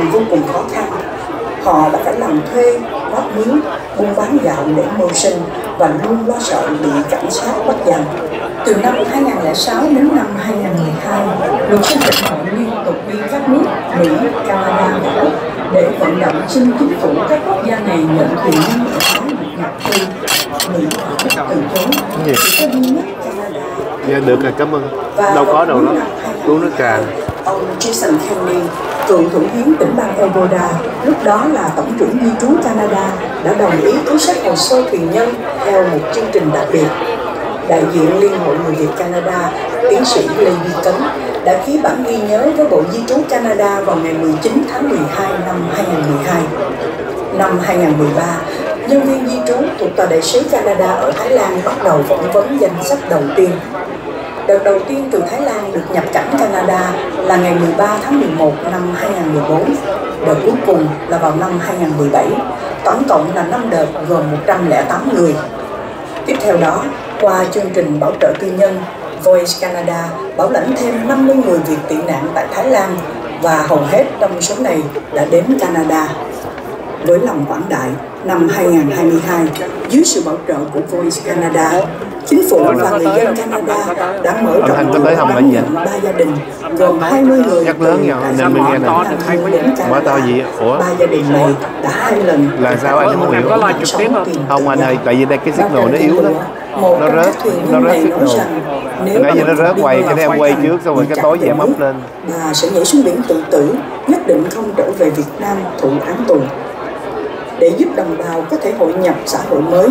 cảnh vô cùng khó khăn. Họ đã phải làm thuê, vác miếng, buôn bán gạo để mưu sinh và luôn lo sợ bị cảnh sát bắt giam. Từ năm 2006 đến năm 2012, luật sư Thịnh Hội liên tục đi các nước Mỹ, Canada và Úc để vận động xin chính phủ các quốc gia này nhận thuyền nhân ở Thái được nhập cư. Mỹ và Úc từ chối, chỉ có duy nhất Canada. Dạ được rồi, cảm ơn. Đâu có đâu đó, uống nước trà. Ông Jason Kenney, cựu thủ hiến tỉnh bang Alberta, lúc đó là tổng trưởng di trú Canada, đã đồng ý ký sách hồ sơ thuyền nhân theo một chương trình đặc biệt. Đại diện Liên hội Người Việt Canada, tiến sĩ Lê Duy Cấn, đã ký bản ghi nhớ với Bộ Di trú Canada vào ngày 19 tháng 12 năm 2012. Năm 2013, nhân viên di trú thuộc Tòa đại sứ Canada ở Thái Lan bắt đầu phỏng vấn danh sách đầu tiên. Đợt đầu tiên từ Thái Lan được nhập cảnh Canada là ngày 13 tháng 11 năm 2014, đợt cuối cùng là vào năm 2017, tổng cộng là 5 đợt gồm 108 người. Tiếp theo đó, qua chương trình bảo trợ tư nhân, Voice Canada bảo lãnh thêm 50 người Việt tị nạn tại Thái Lan và hầu hết trong số này đã đến Canada. Với lòng quảng đại, năm 2022, dưới sự bảo trợ của Voice Canada, chính phủ và người dân Canada đã mở rộng đón nhận 3 gia đình gồm 20 người nhắc lớn nhau nên mình nghe này. Mở to gì? Ủa? 3 gia đình này đã 2 lần là sao anh không hiểu? Không anh ơi, tại vì đây cái signal nó yếu lắm. Nó rớt signal. Nãy giờ nó rớt quay, cái em quay trước xong rồi cái tối em up lên. Bà sẽ nhảy xuống biển tự tử, nhất định không trở về Việt Nam thụ án tù. Để giúp đồng bào có thể hội nhập xã hội mới,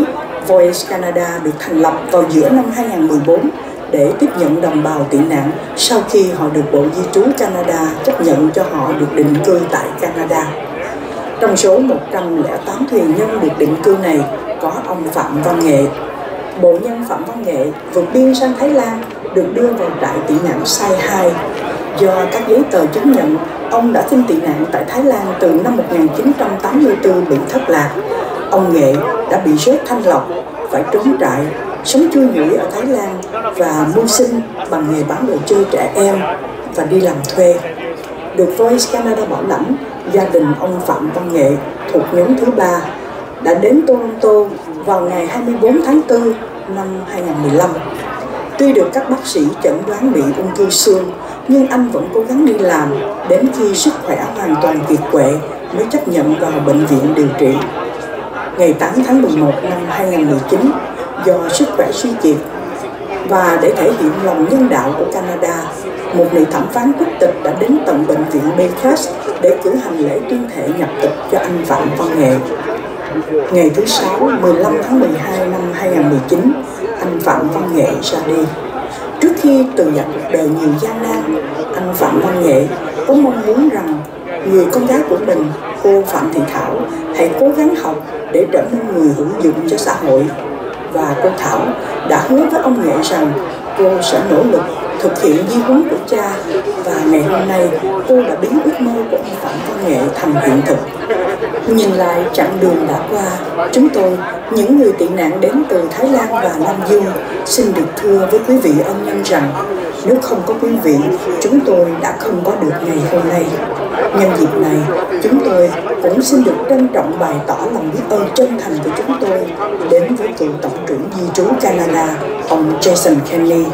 Voice Canada được thành lập vào giữa năm 2014 để tiếp nhận đồng bào tị nạn sau khi họ được Bộ Di trú Canada chấp nhận cho họ được định cư tại Canada. Trong số 108 thuyền nhân được định cư này có ông Phạm Văn Nghệ. Bộ nhân Phạm Văn Nghệ vượt biên sang Thái Lan được đưa vào trại tị nạn Sai 2. Do các giấy tờ chứng nhận ông đã xin tị nạn tại Thái Lan từ năm 1984 bị thất lạc, ông Nghệ đã bị rớt Thanh Lọc, phải trốn trại, sống chui nhủi ở Thái Lan và mưu sinh bằng nghề bán đồ chơi trẻ em và đi làm thuê. Được Voice Canada bảo lãnh, gia đình ông Phạm Văn Nghệ thuộc nhóm thứ 3 đã đến Toronto vào ngày 24 tháng 4 năm 2015. Tuy được các bác sĩ chẩn đoán bị ung thư xương, nhưng anh vẫn cố gắng đi làm đến khi sức khỏe hoàn toàn kiệt quệ mới chấp nhận vào bệnh viện điều trị. Ngày 8 tháng 11 năm 2019, do sức khỏe suy kiệt và để thể hiện lòng nhân đạo của Canada, một nữ thẩm phán quốc tịch đã đến tận bệnh viện Belfast để cử hành lễ tuyên thệ nhập tịch cho anh Phạm Văn Nghệ. Ngày thứ Sáu, 15 tháng 12 năm 2019, anh Phạm Văn Nghệ ra đi. Trước khi từ giặc cuộc đời nhiều gian nan, anh Phạm Văn Nghệ có mong muốn rằng người con gái của mình, cô Phạm Thị Thảo, hãy cố gắng học để trở nên người hữu dụng cho xã hội. Và cô Thảo đã hứa với ông Nghệ rằng cô sẽ nỗ lực thực hiện di huấn của cha, và ngày hôm nay cô đã biến ước mơ của ông Phạm Văn Nghệ thành hiện thực. Nhìn lại chặng đường đã qua, chúng tôi, những người tị nạn đến từ Thái Lan và Nam Dương, xin được thưa với quý vị ân nhân rằng nếu không có quý vị, chúng tôi đã không có được ngày hôm nay. Nhân dịp này, chúng tôi cũng xin được trân trọng bày tỏ lòng biết ơn chân thành của chúng tôi đến với cựu Tổng trưởng Di trú Canada, ông Jason Kenney,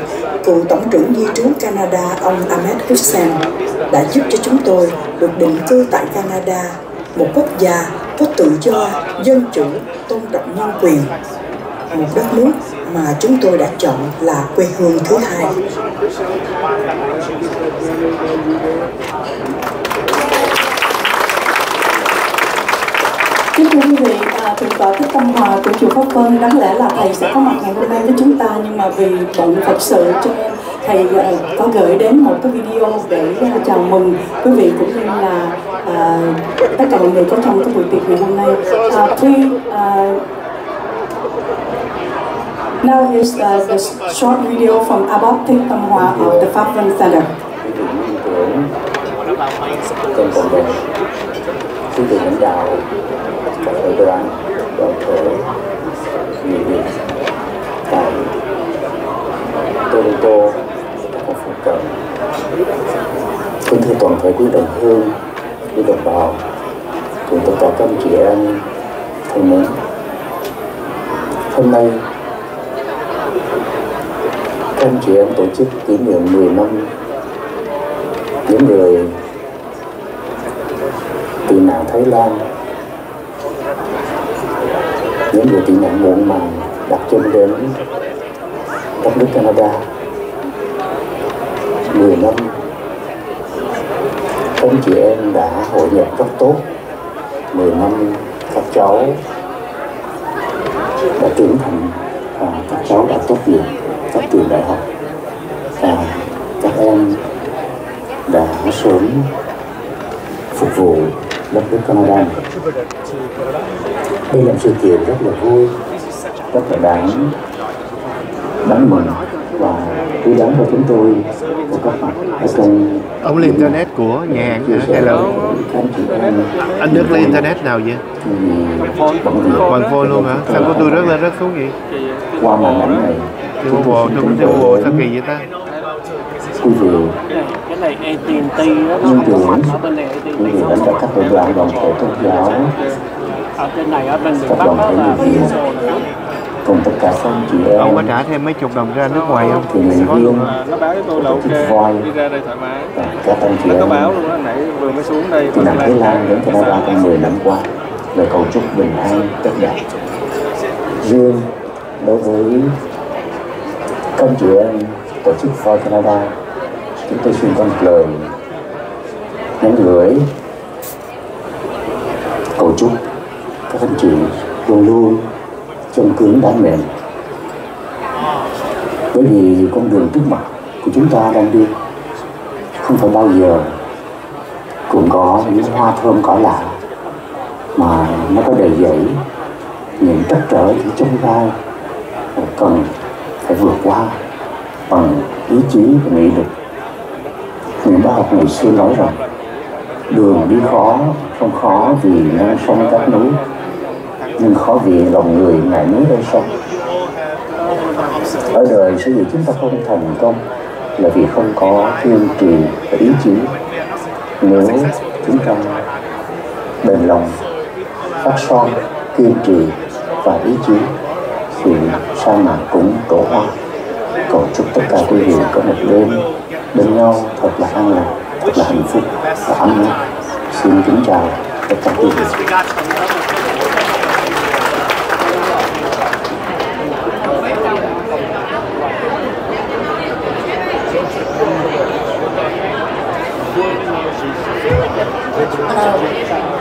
cựu Tổng trưởng Di trú Canada, ông Ahmed Hussein, đã giúp cho chúng tôi được định cư tại Canada, một quốc gia có tự do, dân chủ, tôn trọng nhân quyền, một đất nước mà chúng tôi đã chọn là quê hương thứ hai. Kính thưa quý vị, thượng tọa Thích Tâm Hòa của chùa Pháp Vân, đáng lẽ là thầy sẽ có mặt ngày hôm nay với chúng ta, nhưng mà vì bận Phật sự cho nên thầy có gửi đến một cái video để chào mừng quý vị cũng như là tất cả mọi người có trong cái buổi tiệc ngày hôm nay. Now is the short video from Abba Thích Tâm Hòa of the Pháp Vân Center. Trong cộng đồng, quý vị lãnh đạo các hội đoàn thể người Việt tại Toronto, các phụ cận. Kính thưa toàn thể quý đồng hương, với đồng bào, cùng tất cả các anh chị em thân mến. Hôm nay các anh chị em tổ chức kỷ niệm 10 năm những người tị nạn Thái Lan, những người tị nạn muộn màng đặt chân đến đất nước Canada. 10 năm các anh chị em đã hội nhập rất tốt. 10 năm các cháu đã trưởng thành, các cháu đã tốt nghiệp các trường đại học, và các em đã sớm phục vụ đất nước Canada. Đây là một sự kiện rất là vui, rất là đáng mừng và quý đáng cho chúng tôi của các bạn ở trong. Ông lên internet của nhà hàng hay là anh Đức lên internet nào vậy? Bằng phone luôn hả? Sao có tôi rất thú vị. Qua màn ảnh này tôi cũng theo bộ sao kỳ vậy ta? Quý vị, cái này AT&T đó, nó nhưng không có mặt ở bên này AT&T. quý vị lãnh đạo các hội đoàn đoàn thể tôn giáo, Ở trên này ở bên miền các Bắc đoàn đó thể là người Việt, cùng tất cả các anh chị em. Ông có trả thêm mấy chục đồng ra nước ngoài không? Thì người viên, nó báo với tôi là ok, đi ra đây thoải mái. các anh chị Nó có em báo luôn đó, nãy vừa mới xuống đây. từ Thái Lan đến Canada trong 10 năm qua, lời cầu chúc bình an tất đạt. Riêng đối với các anh chị em tổ chức Voi Canada, chúng tôi xin có một lời nhắn gửi cầu chúc các anh chị luôn luôn chân cứng đá mềm, bởi vì con đường trước mặt của chúng ta đang đi không phải bao giờ cũng có những hoa thơm cỏ lạ, mà nó có đầy dẫy những trắc trở, những chông gai cần phải vượt qua bằng ý chí và nghị lực. Người bác học ngày xưa nói rằng đường đi khó, không khó vì ngang sông các núi, nhưng khó vì lòng người ngại núi đôi sông. Ở đời sở dĩ chúng ta không thành công là vì không có kiên trì và ý chí. Nếu chúng ta bền lòng, phát son, kiên trì và ý chí thì sa mạc cũng trổ hoa. Cầu chúc tất cả quý vị có một đêm bên nhau thật là an lạc, thật là hạnh phúc và ấm áp. Xin kính chào tất cả quý vị.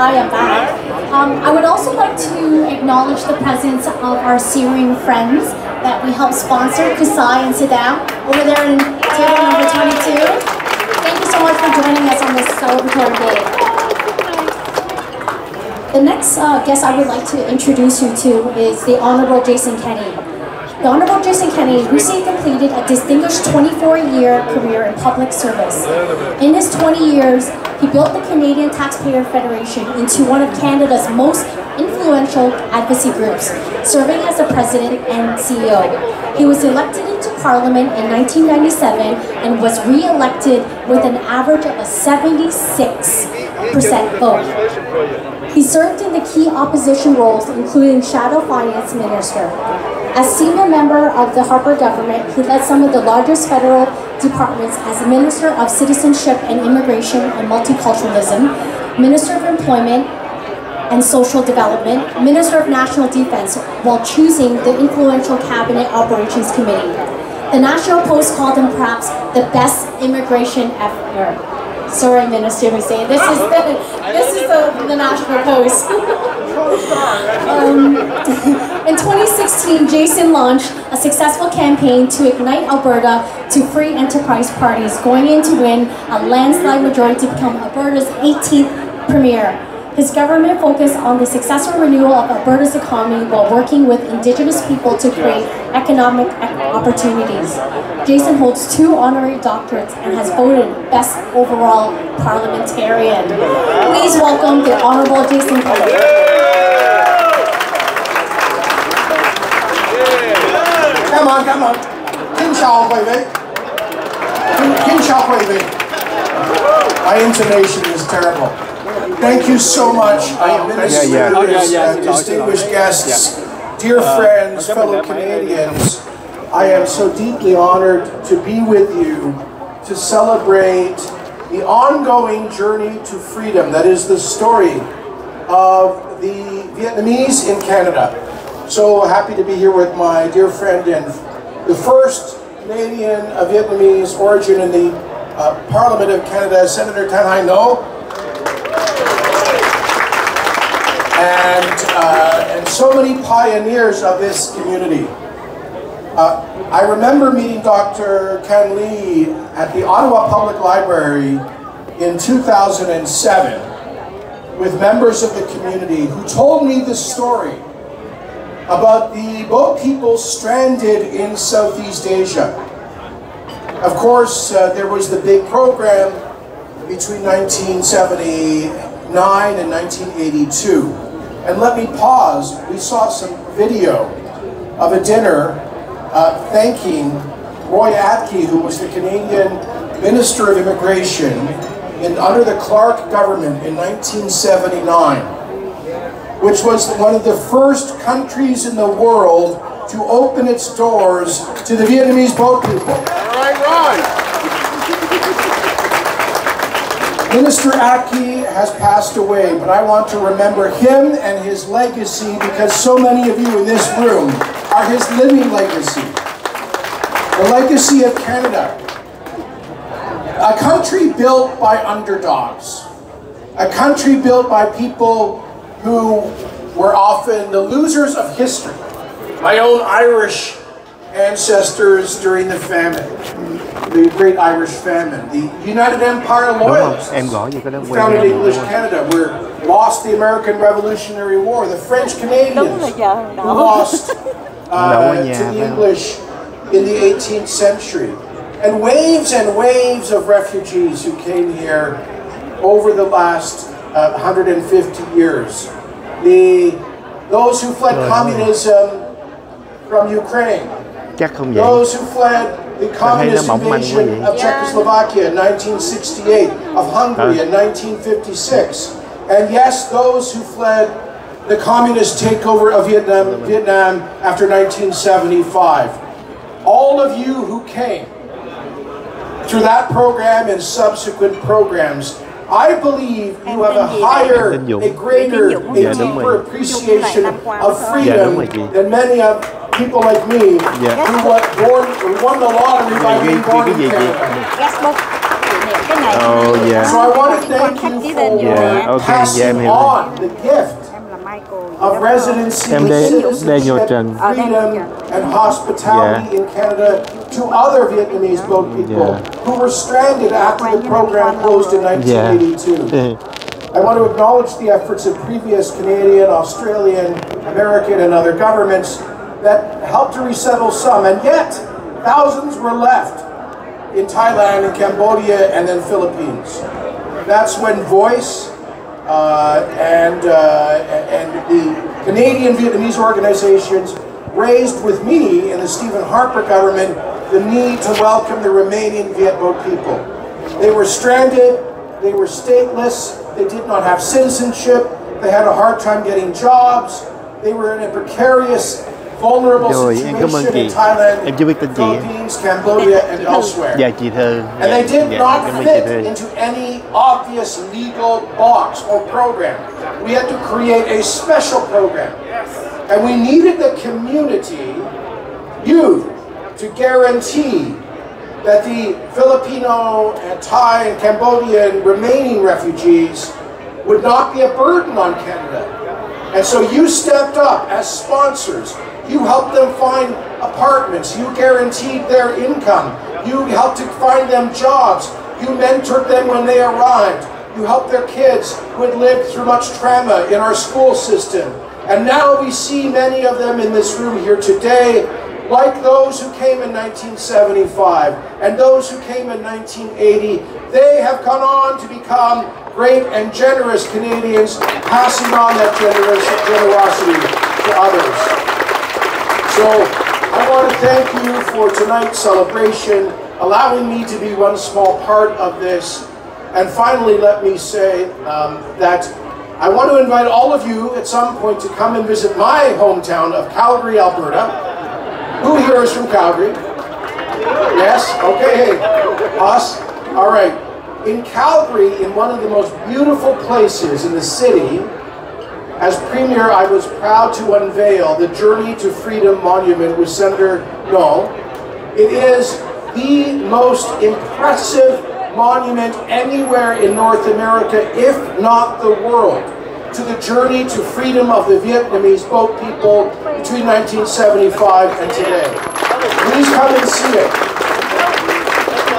I am back. I would also like to acknowledge the presence of our Syrian friends that we helped sponsor, Kusai and Saddam, over there in table number 22. Thank you so much for joining us on this celebratory day. The next guest I would like to introduce you to is the Honorable Jason Kenney. The Honorable Jason Kenney recently completed a distinguished 24-year career in public service. In his 20 years, he built the Canadian Taxpayer Federation into one of Canada's most influential advocacy groups, serving as the president and CEO. He was elected into Parliament in 1997 and was re-elected with an average of a 76% vote. He served in the key opposition roles, including Shadow Finance Minister. As senior member of the Harper government, he led some of the largest federal departments as Minister of Citizenship and Immigration and Multiculturalism, Minister of Employment and Social Development, Minister of National Defense, while choosing the influential Cabinet Operations Committee. The National Post called him perhaps the best immigration ever. Sorry, Minister Hussein. This is the National Post. In 2016, Jason launched a successful campaign to ignite Alberta to free enterprise parties, going in to win a landslide majority to become Alberta's 18th premier. His government focused on the successful renewal of Alberta's economy while working with Indigenous people to create economic opportunities. Jason holds 2 honorary doctorates and has voted Best Overall Parliamentarian. Please welcome the Honorable Jason Kenney. Come on. Kinshaw, baby. Kinshaw, baby. My intonation is terrible. Thank you so much, ministers and distinguished guests, dear friends, fellow Canadians. I am so deeply honored to be with you to celebrate the ongoing journey to freedom. That is the story of the Vietnamese in Canada. So happy to be here with my dear friend and the first Canadian of Vietnamese origin in the Parliament of Canada, Senator Tan Hai No. And so many pioneers of this community. I remember meeting Dr. Ken Lee at the Ottawa Public Library in 2007 with members of the community who told me this story about the boat people stranded in Southeast Asia. Of course, there was the big program between 1979 and 1982. And let me pause, we saw some video of a dinner thanking Roy Atkey, who was the Canadian Minister of Immigration under the Clark government in 1979, which was one of the first countries in the world to open its doors to the Vietnamese boat people. Right. Minister Atkey has passed away, but I want to remember him and his legacy because so many of you in this room are his living legacy. The legacy of Canada. A country built by underdogs. A country built by people who were often the losers of history. My own Irish ancestors during the famine, the Great Irish Famine. The United Empire Loyalists founded English Canada, were lost the American Revolutionary War. The French Canadians who lost to the English in the 18th century. And waves of refugees who came here over the last 150 years. Those who fled communism from Ukraine. Those who fled the communist invasion of Czechoslovakia in 1968, of Hungary in 1956. And yes, those who fled the communist takeover of Vietnam after 1975. All of you who came through that program and subsequent programs, I believe you have a higher, a greater, a deeper appreciation of freedom than many of people like me who won the lottery by being born in Canada. So I want to thank you for passing on the gift of residency, citizenship, freedom, and hospitality in Canada to other Vietnamese boat people who were stranded after the program closed in 1982. I want to acknowledge the efforts of previous Canadian, Australian, American, and other governments that helped to resettle some, and yet thousands were left in Thailand and Cambodia and then Philippines. That's when Voice and the Canadian Vietnamese organizations raised with me in the Stephen Harper government the need to welcome the remaining Viet boat people. They were stranded, they were stateless, they did not have citizenship, they had a hard time getting jobs, they were in a precarious, vulnerable situation in Thailand, Philippines, Cambodia, and elsewhere. And they did not fit into any obvious legal box or program. We had to create a special program. And we needed the community, you, to guarantee that the Filipino and Thai and Cambodian remaining refugees would not be a burden on Canada. And so you stepped up as sponsors. You helped them find apartments. You guaranteed their income. You helped to find them jobs. You mentored them when they arrived. You helped their kids who had lived through much trauma in our school system. And now we see many of them in this room here today, like those who came in 1975 and those who came in 1980. They have gone on to become great and generous Canadians, passing on that generosity to others. So I want to thank you for tonight's celebration, allowing me to be one small part of this. And finally, let me say that I want to invite all of you at some point to come and visit my hometown of Calgary, Alberta. Who here is from Calgary? Yes? Okay, hey, us? All right. In Calgary, in one of the most beautiful places in the city, as Premier, I was proud to unveil the Journey to Freedom Monument with Senator Knoll. It is the most impressive monument anywhere in North America, if not the world, to the journey to freedom of the Vietnamese boat people between 1975 and today. Please come and see it.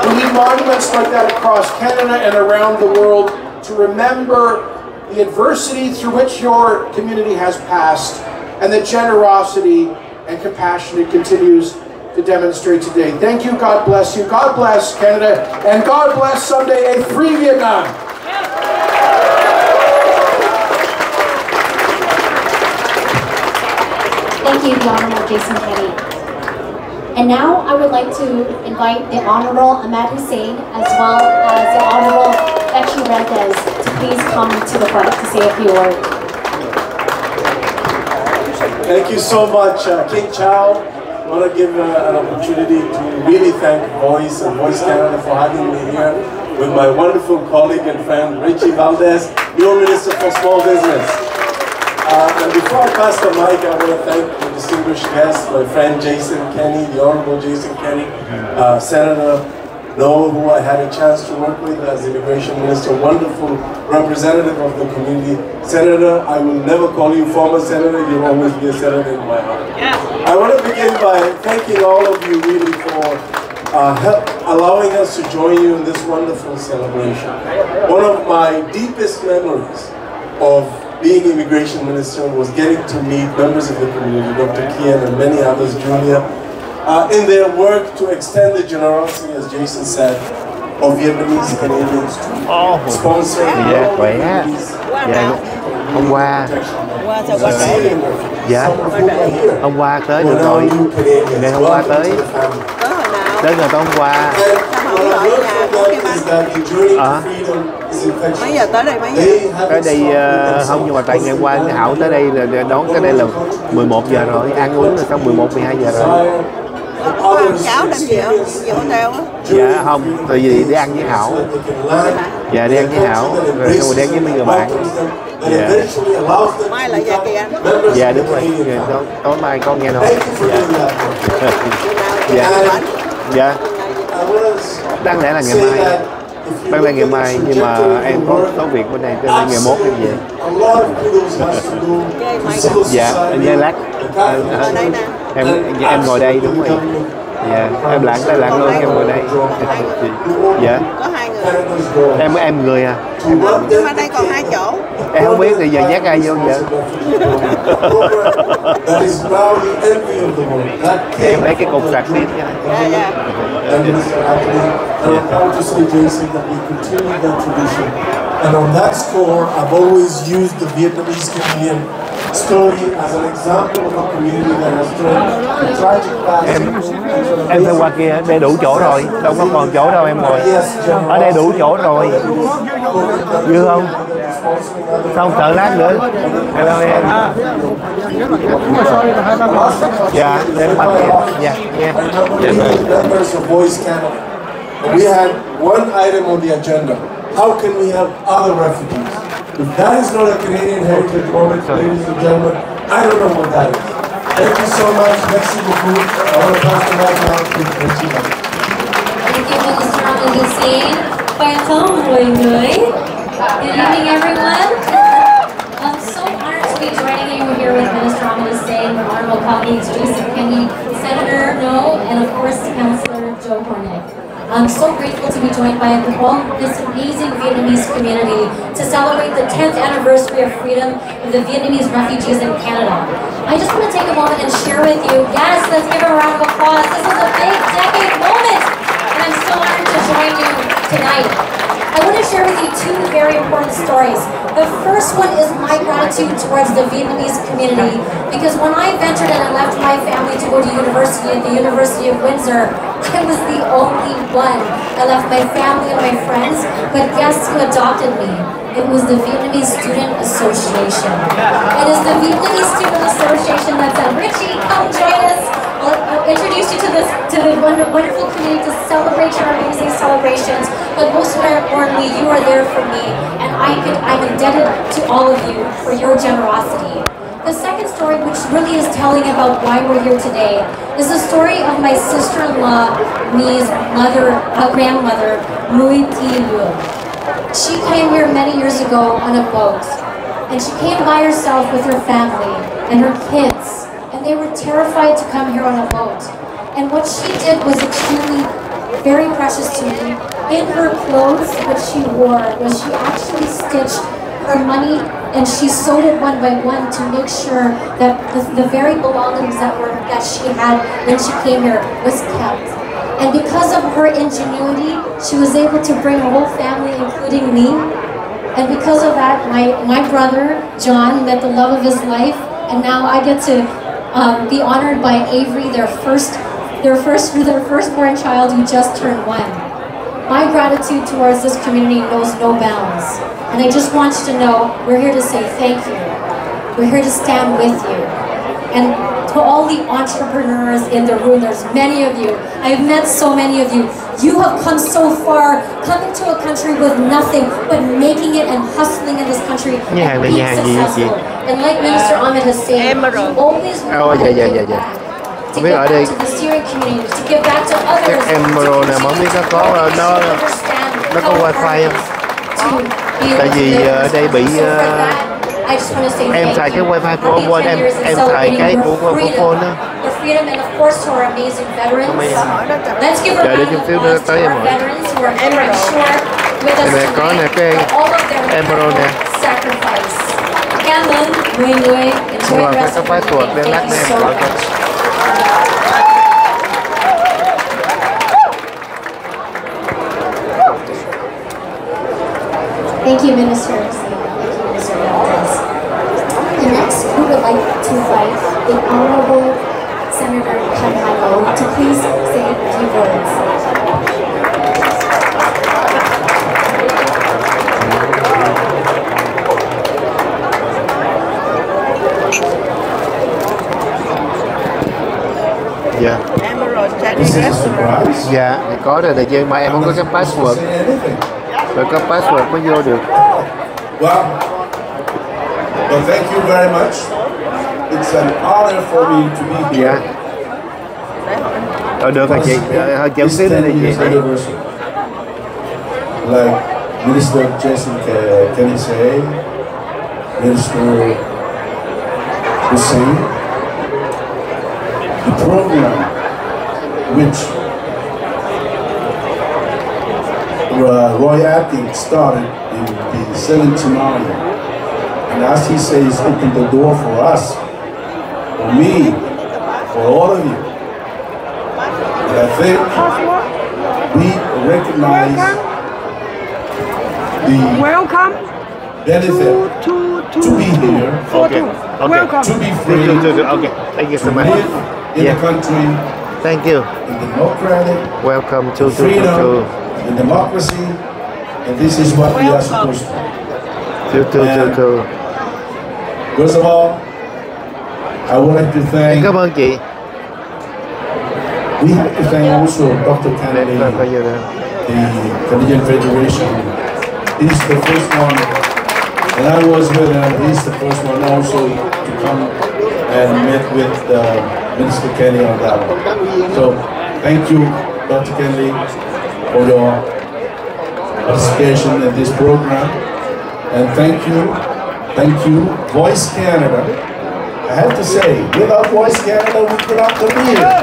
We need monuments like that across Canada and around the world to remember the adversity through which your community has passed and the generosity and compassion it continues to demonstrate today. Thank you, God bless you, God bless Canada, and God bless someday a free Vietnam. Thank you, the Honorable Jason Kenney. And now I would like to invite the Honorable Ahmed Hussein as well as the Honorable Becky Rentes to please come to the front to say a few words. Thank you so much, King Chow. I want to give an opportunity to really thank Voice and Voice Canada for having me here with my wonderful colleague and friend Richie Valdez, your Minister for Small Business. And before I pass the mic, I want to thank the distinguished guest, my friend Jason Kenney, the Honorable Jason Kenney, Senator Knoll, who I had a chance to work with as Immigration Minister, wonderful representative of the community. Senator, I will never call you former Senator, you'll always be a Senator in my heart. I want to begin by thanking all of you really for allowing us to join you in this wonderful celebration. One of my deepest memories of being Immigration Minister was getting to meet members of the community, Dr. Kian and many others, Julia, in their work to extend the generosity, as Jason said, of Vietnamese Canadians to sponsor hôm qua hôm qua tới được rồi, ngày hôm qua tới ngày tối hôm qua. Mấy giờ tới đây mấy giờ? Tới đây không, nhưng mà tại ngày qua cái Hảo tới đây là đón tới đây là 11 giờ rồi, ăn uống là xong 11, 12 giờ rồi. Có ăn cháo đem gì không? Gì hotel á? Dạ không, tại vì đi ăn với Hảo. Dạ đi ăn với Hảo, rồi xong rồi đi ăn với mấy người bạn. Dạ. Mai lại ra kia ăn. Dạ đúng rồi, tối mai con nghe nói. Dạ. Dạ. Đáng lẽ là ngày mai. Đáng lẽ ngày mai, nhưng mà em có việc bên này cho nên ngày mốt em về. Dạ, em về lát. Em ngồi đây đúng rồi. Dạ, em lạng luôn, em ngồi đây. Dạ. Có 2 người. Em người à. Nhưng mà đây còn 2 chỗ. Em không biết thì giờ nhắc ai vô giờ. Em lấy cái cục sạc tiếp nha. Dạ. And on that score, I've always used the Vietnamese Canadian story as an example of a community that has turned a tragic past. Em phải qua kia, đây đủ chỗ rồi, đâu có còn chỗ đâu em ngồi. Ở đây đủ chỗ rồi. Vui không? Xong chờ lát nữa. Hello em. Dạ, em bắt em. Dạ, dạ. Members of Voice Canada. We had one item on the agenda. How can we help other refugees? If that is not a Canadian heritage moment, ladies and gentlemen, I don't know what that is. Thank you so much. Merci beaucoup. I want to pass the mic now to Regina. Thank you, Minister Ahmed Hussein. Người. Good evening, everyone. I'm so honored to be joining you here with Minister Ahmed Hussein, honorable colleagues Jason Kenney, Senator Knoll, and of course, Councillor Joe Hornick. I'm so grateful to be joined by this amazing Vietnamese community to celebrate the 10th anniversary of freedom of the Vietnamese refugees in Canada. I just want to take a moment and share with you, yes, let's give a round of applause. This is a big decade moment, and I'm so honored to join you tonight. I want to share with you 2 very important stories. The first one is my gratitude towards the Vietnamese community, because when I ventured and I left my family to go to university at the University of Windsor, I was the only one. I left my family and my friends, but guess who adopted me? It was the Vietnamese Student Association. It is the Vietnamese Student Association that said, Richie, come join us. I'll introduce you to the wonderful community to celebrate your amazing celebrations. But most importantly, you are there for me, and I'm indebted to all of you for your generosity. The second story, which really is telling about why we're here today, is the story of my sister-in-law, Mi's grandmother, Mui Thi Lu. She came here many years ago on a boat, and she came by herself with her family and her kids, and they were terrified to come here on a boat. And what she did was extremely very precious to me. In her clothes, what she wore was she actually stitched her money, and she sewed it one by one to make sure that the very belongings that she had when she came here was kept. And because of her ingenuity, she was able to bring her whole family, including me. And because of that, my brother, John, met the love of his life, and now I get to be honored by Avery, their firstborn child who just turned 1. My gratitude towards this community knows no bounds. And I just want you to know, we're here to say thank you. We're here to stand with you. And to all the entrepreneurs in the room, there's many of you. I've met so many of you. You have come so far, coming to a country with nothing, but making it and hustling in this country and being successful. And like Minister Ahmed has said, you always want to give back. To give back to the Syrian community, to give back to others. Emerald này mà không biết nó có wifi không? Tại vì ở đây bị em xài cái wifi của ông quên em xài cái của phone đó. Chờ để chút xíu nữa tới em hỏi. Này có nè cái Emerald nè. Cảm ơn người. Rồi phải có password để lát nữa em gọi con. Thank you, ministers. Thank you, Minister Valdez. And next, we would like to invite the Honorable Senator Ken to please say a few words. Dạ. Dạ, có rồi, nhưng mà em không có cái password. Rồi có password mới vô được. Well, thank you very much. It's an honor for me to be here. Dạ. Được rồi chị, hơi chậm xíu nữa đi chị. Like Minister Jessica can say, Minister Hussein, the program which Roy Atkins started in the 79, and as he says, opened the door for us, for me, for all of you. And I think we recognize the benefit to be here, to be free, okay. Thank you so much. live in a country, thank you. in democratic, Welcome to freedom, in democracy, and this is what we are supposed to do. First of all, I would like to thank. Cảm ơn chị. We have to thank also Dr. Kennedy, the Canadian Federation. He's the first one, and I was with him. He's the first one also to come and meet with Minister Kennedy on that one. So, thank you, Dr. Kennedy, for your participation in this program, and thank you, Voice Canada. I have to say, without Voice Canada, we could not come here.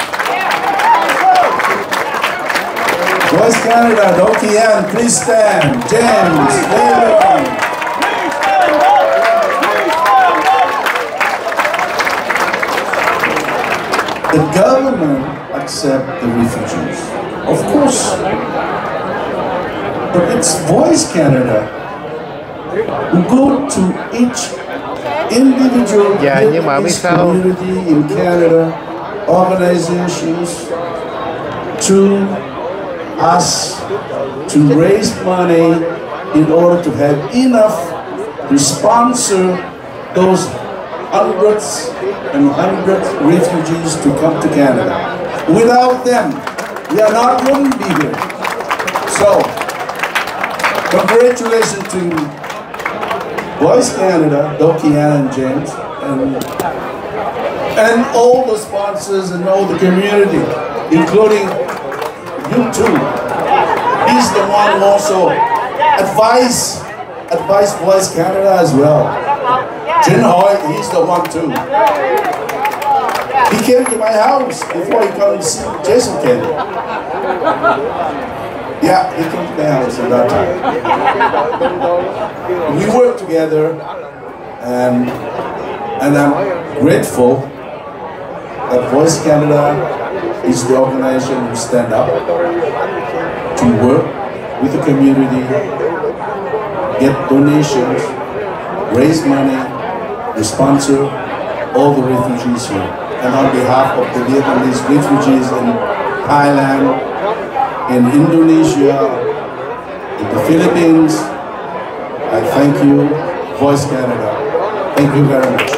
Voice Canada, Dr. Ian, please stand. James, Leon. The government accepts the refugees, of course. But it's Voice Canada who go to each individual community in Canada, organizations, to us to raise money in order to have enough to sponsor those hundreds and hundreds of refugees to come to Canada. Without them, we wouldn't be here. So, congratulations to Voice Canada, Doki, and James, and all the sponsors and all the community, including you too. He's the one who also advised Voice Canada as well. Jin Hoy, he's the one too. He came to my house before he came to see Jason Kennedy. Yeah, he came to my house at that time. We worked together, and I'm grateful that Voice Canada is the organization who stand up to work with the community, get donations, raise money, to sponsor all the refugees here. And on behalf of the Vietnamese refugees in Thailand, in Indonesia, in the Philippines, I thank you, Voice Canada. Thank you very much.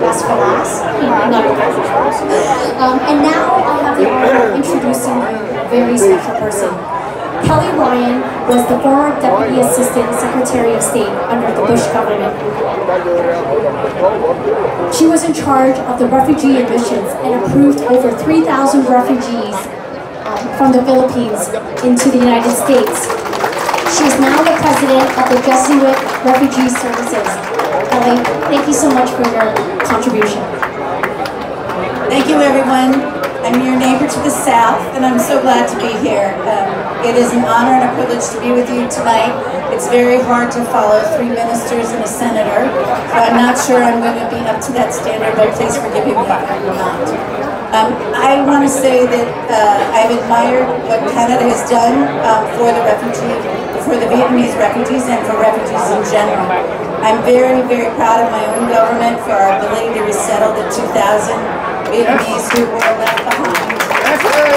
That's for last. And now I have the honor of introducing a very special person. Kelly Ryan was the former Deputy Assistant Secretary of State under the Bush government. She was in charge of the refugee admissions and approved over 3,000 refugees from the Philippines into the United States. She is now the president of the Jesuit Refugee Services. Kelly, thank you so much for your contribution. Thank you, everyone. I'm your neighbor to the south, and I'm so glad to be here. It is an honor and a privilege to be with you tonight. It's very hard to follow 3 ministers and a senator, so I'm not sure I'm going to be up to that standard, but please forgive me if I'm not. I want to say that I've admired what Canada has done for the Vietnamese refugees and for refugees in general. I'm very, very proud of my own government for our ability to resettle the 2,000 Vietnamese who were left behind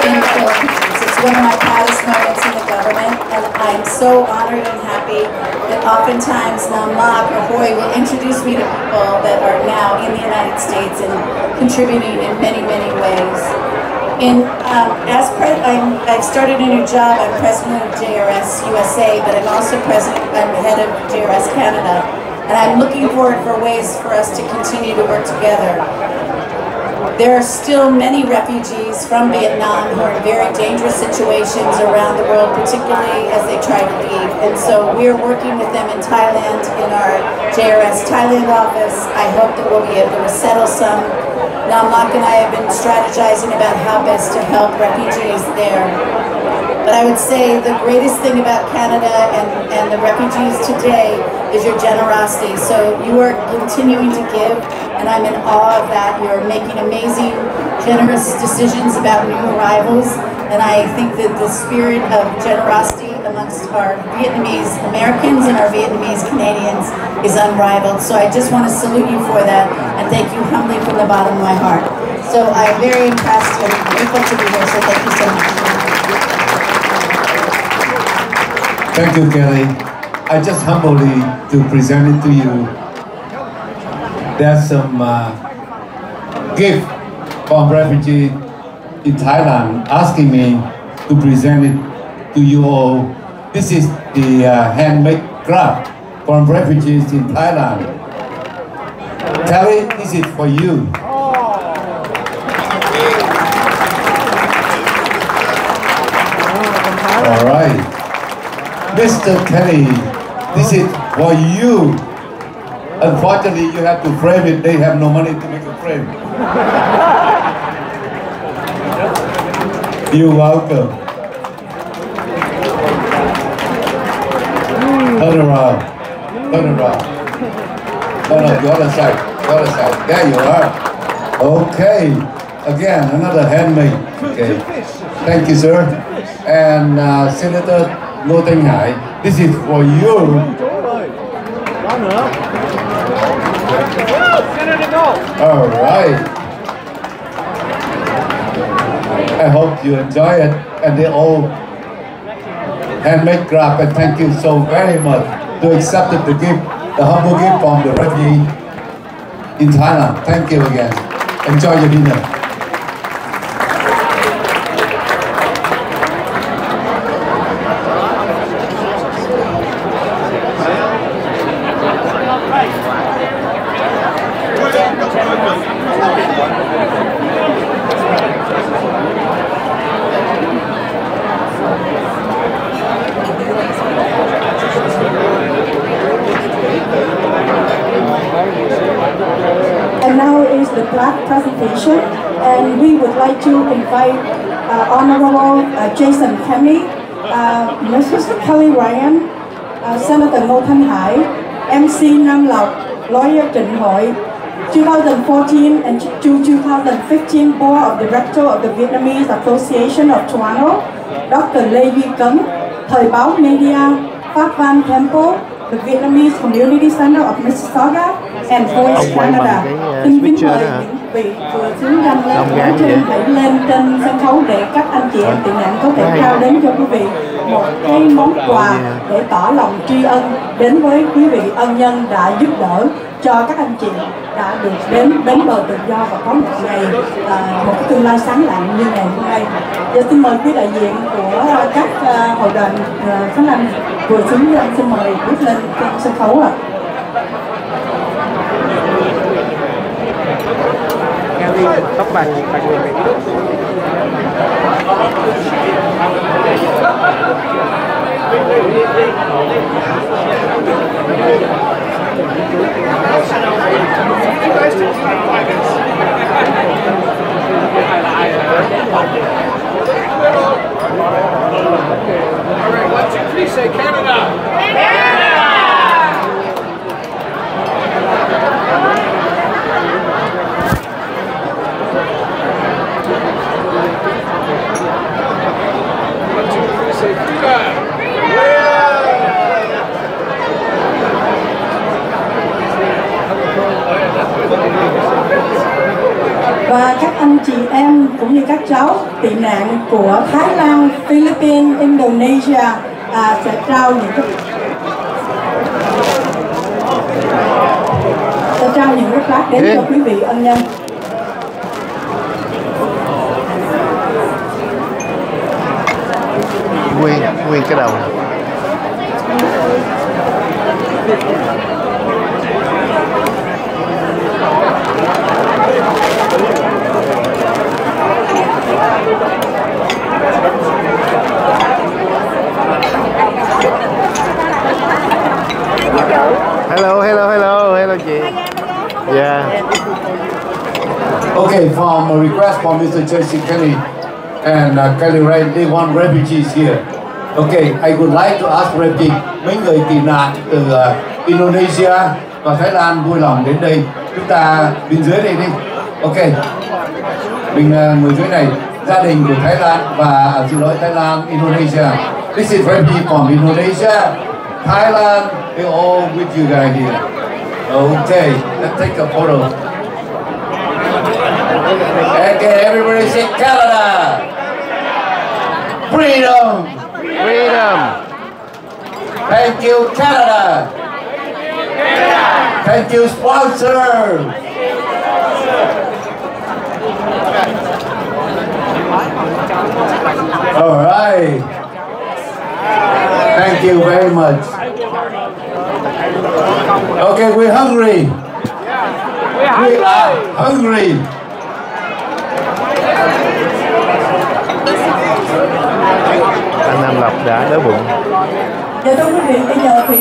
in the Philippines. It's one of my proudest moments in the government, and I'm so honored and happy that oftentimes Nam Mak or Hoy will introduce me to people that are now in the United States and contributing in many, many ways. I've started a new job. I'm president of JRS USA, but I'm also I'm head of JRS Canada, and I'm looking forward for ways for us to continue to work together. There are still many refugees from Vietnam who are in very dangerous situations around the world, particularly as they try to leave. And so we're working with them in Thailand, in our JRS Thailand office. I hope that we'll be able to resettle some. Nam Mak and I have been strategizing about how best to help refugees there. But I would say the greatest thing about Canada and the refugees today is your generosity. So you are continuing to give, and I'm in awe of that. You're making amazing, generous decisions about new arrivals, and I think that the spirit of generosity amongst our Vietnamese Americans and our Vietnamese Canadians is unrivaled. So I just want to salute you for that, and thank you humbly from the bottom of my heart. So I'm very impressed and grateful to be here, so thank you so much. Thank you, Kelly. I just humbly to present it to you. There's some gift from refugee in Thailand asking me to present it to you all. This is the handmade craft from refugees in Thailand. Kelly, this is for you. All right. Mr. Kelly, this is for you. Unfortunately, you have to frame it. They have no money to make a frame. You're welcome. Turn around. Turn around. No, the other side. The other side. There you are. Okay. Again, another handmade. Okay. Thank you, sir. And Senator Ngô Thanh Hải, this is for you. All right. I hope you enjoy it, and they all handmade grab, and thank you so very much to accept the gift, the humble gift from the refugee in Thailand. Thank you again. Enjoy your dinner. And now is the plaque presentation, and we would like to invite Honorable Jason Kenney, Mrs. Kelly Ryan, Senator Ngô Thanh Hải, MC Nam Lộc, Lawyer Trịnh Hội, 2014 and to 2015 Board of Directors of the Vietnamese Association of Toronto, Dr. Lê Duy Cấn, Thời báo Media, Pháp Văn Temple, the Vietnamese Community Center of Mississauga, and Voice Canada. Xin kính mời những vị vừa xứng danh lên trên hãy lên trên sân khấu để các anh chị em tị nạn có thể trao đến cho quý vị một cái món quà để tỏ lòng tri ân đến với quý vị ân nhân đã giúp đỡ cho các anh chị đã được đến bến bờ tự do và có một ngày một cái tương lai sáng lạng như ngày hôm nay. Giờ xin mời quý đại diện của các hội đoàn Khánh Anh vừa xứng danh xin mời bước lên trên sân khấu ạ. Tóc bạc người Mỹ. All right, 1, 2, 3, say Canada. Và các anh chị em cũng như các cháu tị nạn của Thái Lan, Philippines, Indonesia sẽ trao những cái plaque đến cho quý vị ân nhân. Nguyên cái đầu này. Hello chị. Yeah. Okay, from a request from Mr. Jason Kenney and Kelly Ray, they want refugees here. Okay, I would like to ask refugee, mấy người tị nạn từ Indonesia và Thái Lan vui lòng đến đây. Chúng ta bên dưới đây đi. Ok, mình người dưới này, gia đình của Thái Lan và xin lỗi Thái Lan, Indonesia. This is refugee from Indonesia, Thailand. They all with you guys here. Okay, let's take a photo. Okay, everybody say Canada. Freedom. Freedom. Thank you, Canada. Thank you, sponsor. All right. Thank you very much. Okay, we're hungry. We are hungry. Anh Nam Lộc đã đói bụng. Dạ thưa quý vị, bây giờ thì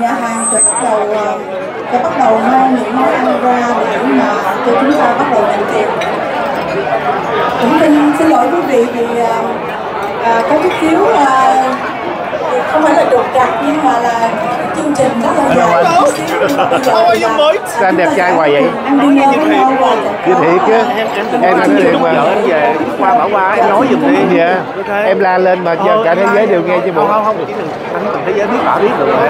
nhà hàng sẽ bắt đầu mang những món ăn ra để mà cho chúng ta bắt đầu nhận tiền. Cũng xin lỗi quý vị vì có chút xíu không phải là trục trặc nhưng mà là chương trình rất là dài. Sao anh đẹp trai hoài vậy? Anh đi nghe với nhau rồi. Chứ thiệt chứ. Em nói thiệt mà. Vợ anh về qua bảo qua em nói giùm đi. Dạ. Em la lên mà cho cả thế giới đều nghe chứ bộ. Không, chỉ cần thế giới biết bà biết được rồi.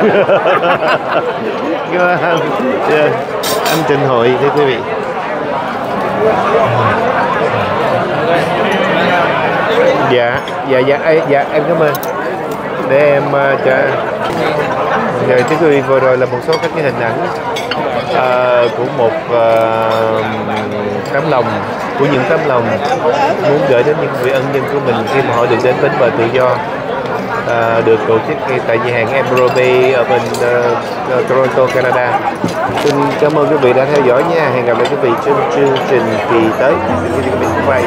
Anh Trình Hội thưa quý vị. Dạ em cảm ơn. Để em cho thưa quý vị, vừa rồi là một số các cái hình ảnh của một tấm lòng, của những tấm lòng muốn gửi đến những người ân nhân của mình khi mà họ được đến bến bờ tự do, được tổ chức tại nhà hàng Emerald Bay ở bên Toronto, Canada. Xin cảm ơn quý vị đã theo dõi nha. Hẹn gặp lại quý vị trong chương trình kỳ tới. Xin quý vị bye.